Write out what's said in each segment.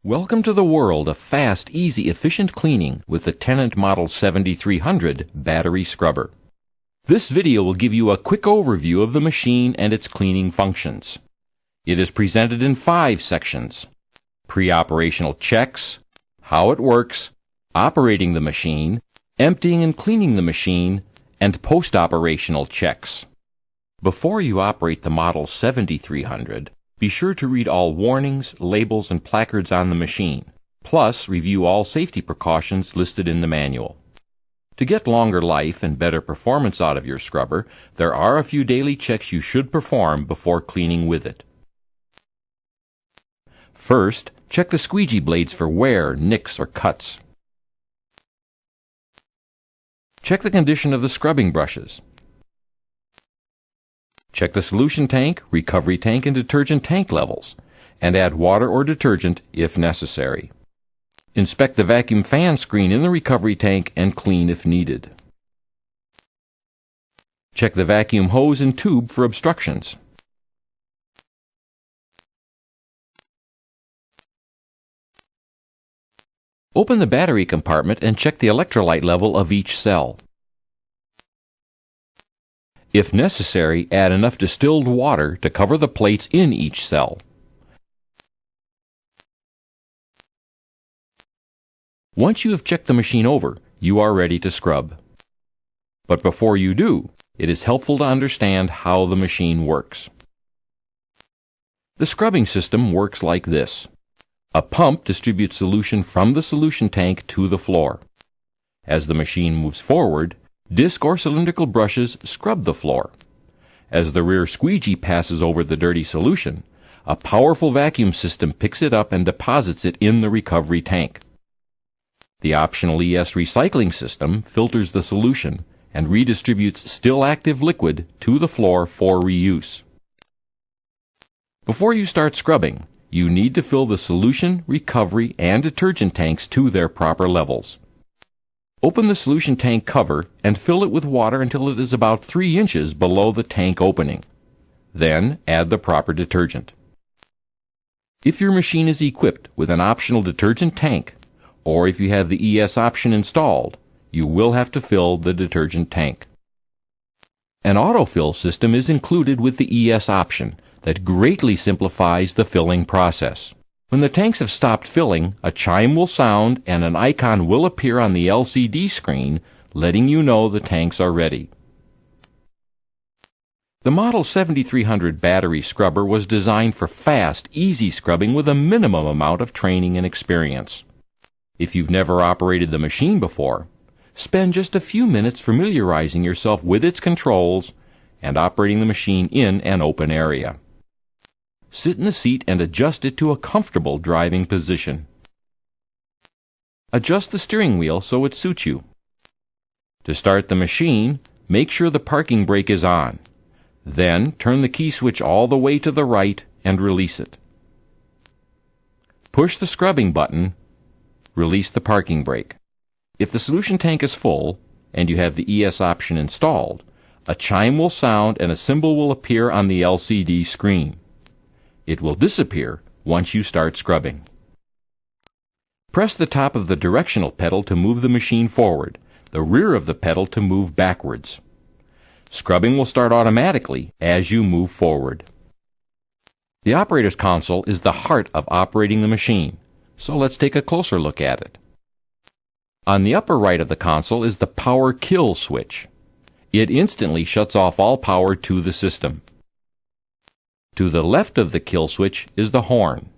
Welcome to the world of fast, easy, efficient cleaning with the Tennant Model 7300 battery scrubber. This video will give you a quick overview of the machine and its cleaning functions. It is presented in 5 sections: pre-operational checks, how it works, operating the machine, emptying and cleaning the machine, and post-operational checks. Before you operate the Model 7300, be sure to read all warnings, labels, and placards on the machine, plus review all safety precautions listed in the manual. To get longer life and better performance out of your scrubber, there are a few daily checks you should perform before cleaning with it. First, check the squeegee blades for wear, nicks, or cuts. Check the condition of the scrubbing brushes. Check the solution tank, recovery tank, and detergent tank levels, and add water or detergent if necessary. Inspect the vacuum fan screen in the recovery tank and clean if needed. Check the vacuum hose and tube for obstructions. Open the battery compartment and check the electrolyte level of each cell. If necessary, add enough distilled water to cover the plates in each cell. Once you have checked the machine over, you are ready to scrub. But before you do, it is helpful to understand how the machine works. The scrubbing system works like this. A pump distributes solution from the solution tank to the floor. As the machine moves forward, disc or cylindrical brushes scrub the floor. As the rear squeegee passes over the dirty solution, a powerful vacuum system picks it up and deposits it in the recovery tank. The optional ES recycling system filters the solution and redistributes still active liquid to the floor for reuse. Before you start scrubbing, you need to fill the solution, recovery, and detergent tanks to their proper levels. Open the solution tank cover and fill it with water until it is about 3 inches below the tank opening. Then add the proper detergent. If your machine is equipped with an optional detergent tank, or if you have the ES option installed, you will have to fill the detergent tank. An autofill system is included with the ES option that greatly simplifies the filling process. When the tanks have stopped filling, a chime will sound and an icon will appear on the LCD screen, letting you know the tanks are ready. The Model 7300 battery scrubber was designed for fast, easy scrubbing with a minimum amount of training and experience. If you've never operated the machine before, spend just a few minutes familiarizing yourself with its controls and operating the machine in an open area. Sit in the seat and adjust it to a comfortable driving position. Adjust the steering wheel so it suits you. To start the machine, make sure the parking brake is on. Then turn the key switch all the way to the right and release it. Push the scrubbing button. Release the parking brake. If the solution tank is full and you have the ES option installed, a chime will sound and a symbol will appear on the LCD screen. It will disappear once you start scrubbing. Press the top of the directional pedal to move the machine forward, the rear of the pedal to move backwards. Scrubbing will start automatically as you move forward. The operator's console is the heart of operating the machine, so let's take a closer look at it. On the upper right of the console is the power kill switch. It instantly shuts off all power to the system. To the left of the kill switch is the horn.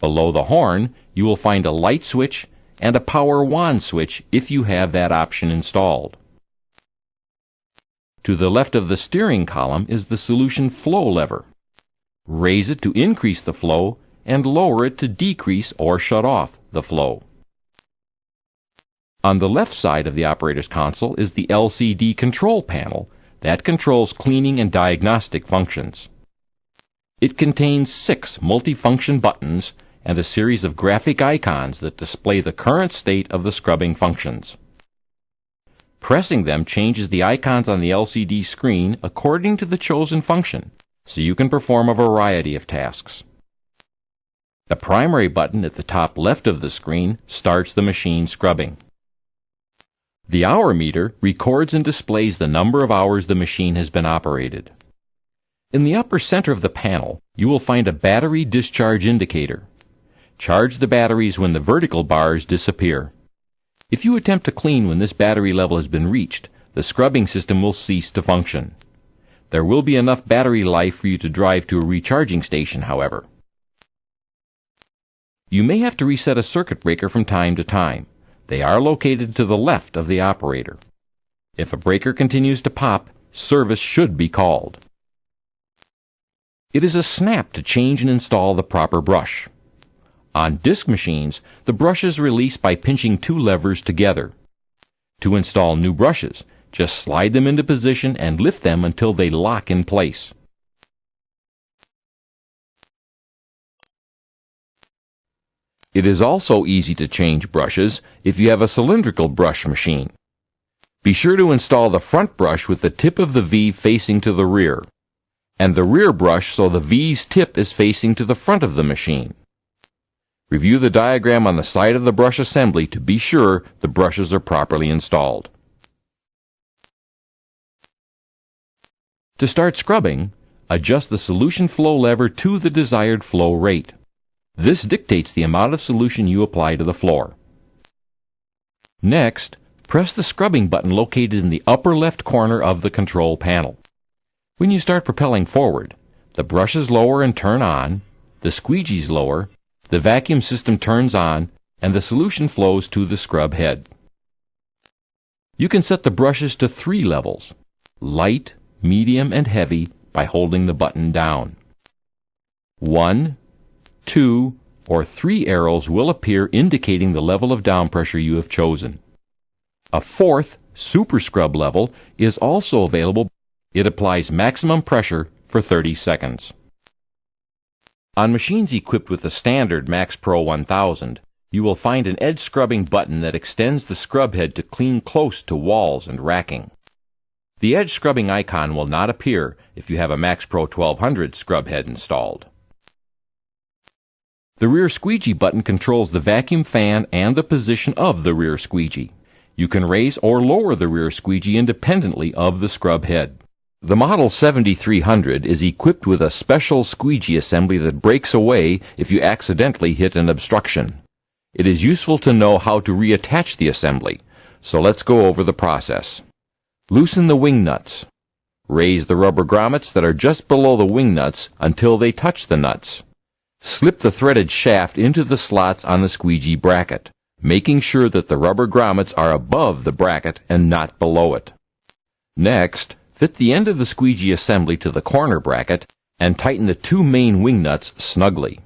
Below the horn, you will find a light switch and a power wand switch if you have that option installed. To the left of the steering column is the solution flow lever. Raise it to increase the flow and lower it to decrease or shut off the flow. On the left side of the operator's console is the LCD control panel that controls cleaning and diagnostic functions. It contains 6 multifunction buttons and a series of graphic icons that display the current state of the scrubbing functions. Pressing them changes the icons on the LCD screen according to the chosen function, so you can perform a variety of tasks. The primary button at the top left of the screen starts the machine scrubbing. The hour meter records and displays the number of hours the machine has been operated. In the upper center of the panel, you will find a battery discharge indicator. Charge the batteries when the vertical bars disappear. If you attempt to clean when this battery level has been reached, the scrubbing system will cease to function. There will be enough battery life for you to drive to a recharging station, however. You may have to reset a circuit breaker from time to time. They are located to the left of the operator. If a breaker continues to pop, service should be called. It is a snap to change and install the proper brush. On disc machines, the brush is released by pinching two levers together. To install new brushes, just slide them into position and lift them until they lock in place. It is also easy to change brushes if you have a cylindrical brush machine. Be sure to install the front brush with the tip of the V facing to the rear, and the rear brush so the V's tip is facing to the front of the machine. Review the diagram on the side of the brush assembly to be sure the brushes are properly installed. To start scrubbing, adjust the solution flow lever to the desired flow rate. This dictates the amount of solution you apply to the floor. Next, press the scrubbing button located in the upper left corner of the control panel. When you start propelling forward, the brushes lower and turn on, the squeegees lower, the vacuum system turns on, and the solution flows to the scrub head. You can set the brushes to 3 levels: light, medium, and heavy by holding the button down. 1, 2, or 3 arrows will appear indicating the level of down pressure you have chosen. A 4th, super scrub level, is also available. It applies maximum pressure for 30 seconds. On machines equipped with the standard Max Pro 1000, you will find an edge scrubbing button that extends the scrub head to clean close to walls and racking. The edge scrubbing icon will not appear if you have a Max Pro 1200 scrub head installed. The rear squeegee button controls the vacuum fan and the position of the rear squeegee. You can raise or lower the rear squeegee independently of the scrub head. The Model 7300 is equipped with a special squeegee assembly that breaks away if you accidentally hit an obstruction. It is useful to know how to reattach the assembly, so let's go over the process. Loosen the wing nuts. Raise the rubber grommets that are just below the wing nuts until they touch the nuts. Slip the threaded shaft into the slots on the squeegee bracket, making sure that the rubber grommets are above the bracket and not below it. Next, fit the end of the squeegee assembly to the corner bracket and tighten the 2 main wing nuts snugly.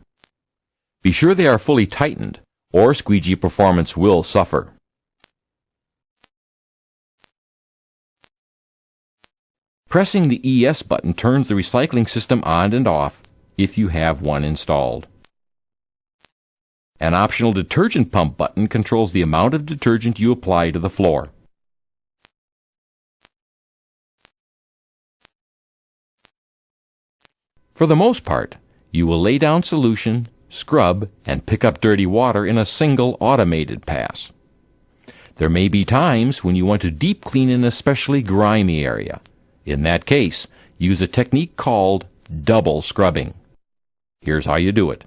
Be sure they are fully tightened, or squeegee performance will suffer. Pressing the ES button turns the recycling system on and off if you have one installed. An optional detergent pump button controls the amount of detergent you apply to the floor. For the most part, you will lay down solution, scrub, and pick up dirty water in a single automated pass. There may be times when you want to deep clean an especially grimy area. In that case, use a technique called double scrubbing. Here's how you do it.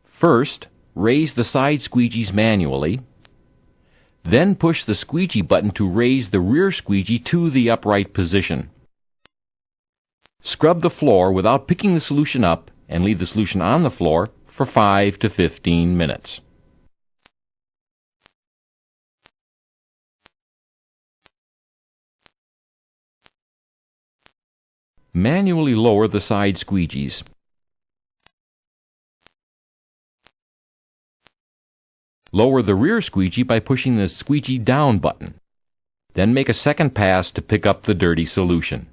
First, raise the side squeegees manually. Then push the squeegee button to raise the rear squeegee to the upright position. Scrub the floor without picking the solution up and leave the solution on the floor for 5 to 15 minutes. Manually lower the side squeegees. Lower the rear squeegee by pushing the squeegee down button. Then make a second pass to pick up the dirty solution.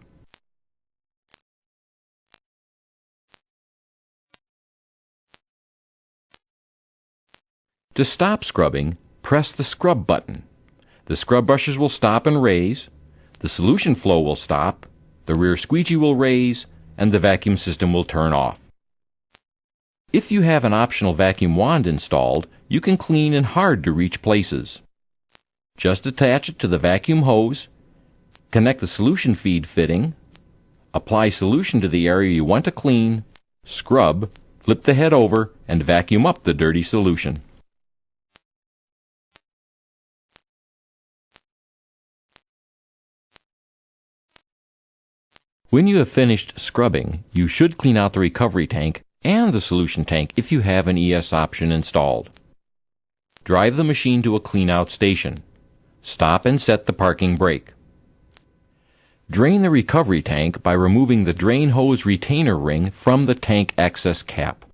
To stop scrubbing, press the scrub button. The scrub brushes will stop and raise, the solution flow will stop, the rear squeegee will raise, and the vacuum system will turn off. If you have an optional vacuum wand installed, you can clean in hard-to-reach places. Just attach it to the vacuum hose, connect the solution feed fitting, apply solution to the area you want to clean, scrub, flip the head over, and vacuum up the dirty solution. When you have finished scrubbing, you should clean out the recovery tank and the solution tank if you have an ES option installed. Drive the machine to a clean-out station. Stop and set the parking brake. Drain the recovery tank by removing the drain hose retainer ring from the tank access cap.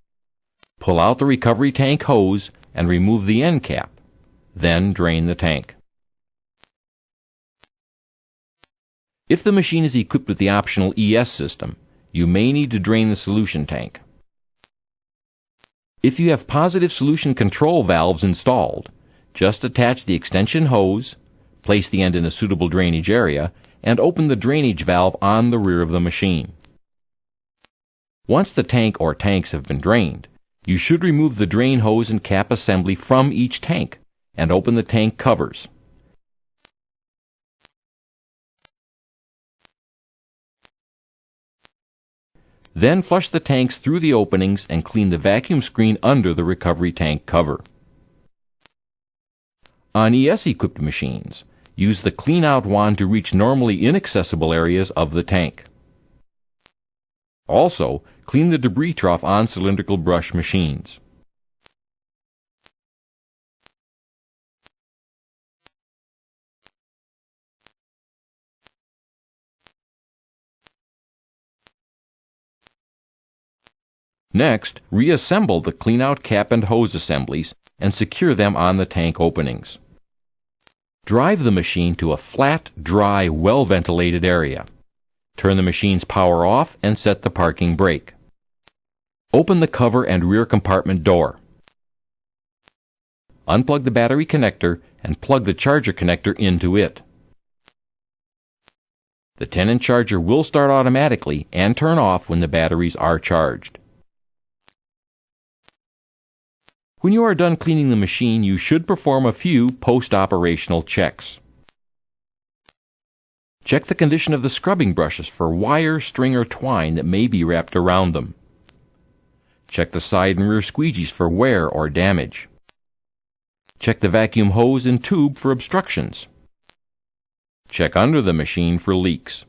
Pull out the recovery tank hose and remove the end cap. Then drain the tank. If the machine is equipped with the optional ES system, you may need to drain the solution tank. If you have positive solution control valves installed, just attach the extension hose, place the end in a suitable drainage area, and open the drainage valve on the rear of the machine. Once the tank or tanks have been drained, you should remove the drain hose and cap assembly from each tank and open the tank covers. Then flush the tanks through the openings and clean the vacuum screen under the recovery tank cover. On ES-equipped machines, use the clean-out wand to reach normally inaccessible areas of the tank. Also, clean the debris trough on cylindrical brush machines. Next, reassemble the clean-out cap and hose assemblies and secure them on the tank openings. Drive the machine to a flat, dry, well-ventilated area. Turn the machine's power off and set the parking brake. Open the cover and rear compartment door. Unplug the battery connector and plug the charger connector into it. The Tennant charger will start automatically and turn off when the batteries are charged. When you are done cleaning the machine, you should perform a few post-operational checks. Check the condition of the scrubbing brushes for wire, string, or twine that may be wrapped around them. Check the side and rear squeegees for wear or damage. Check the vacuum hose and tube for obstructions. Check under the machine for leaks.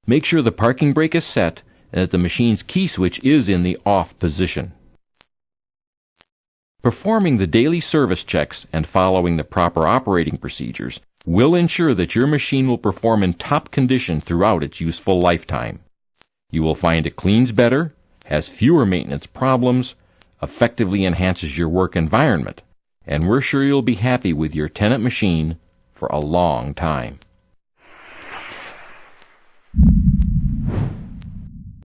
Make sure the parking brake is set and that the machine's key switch is in the off position. Performing the daily service checks and following the proper operating procedures will ensure that your machine will perform in top condition throughout its useful lifetime. You will find it cleans better, has fewer maintenance problems, effectively enhances your work environment, and we're sure you'll be happy with your Tennant machine for a long time.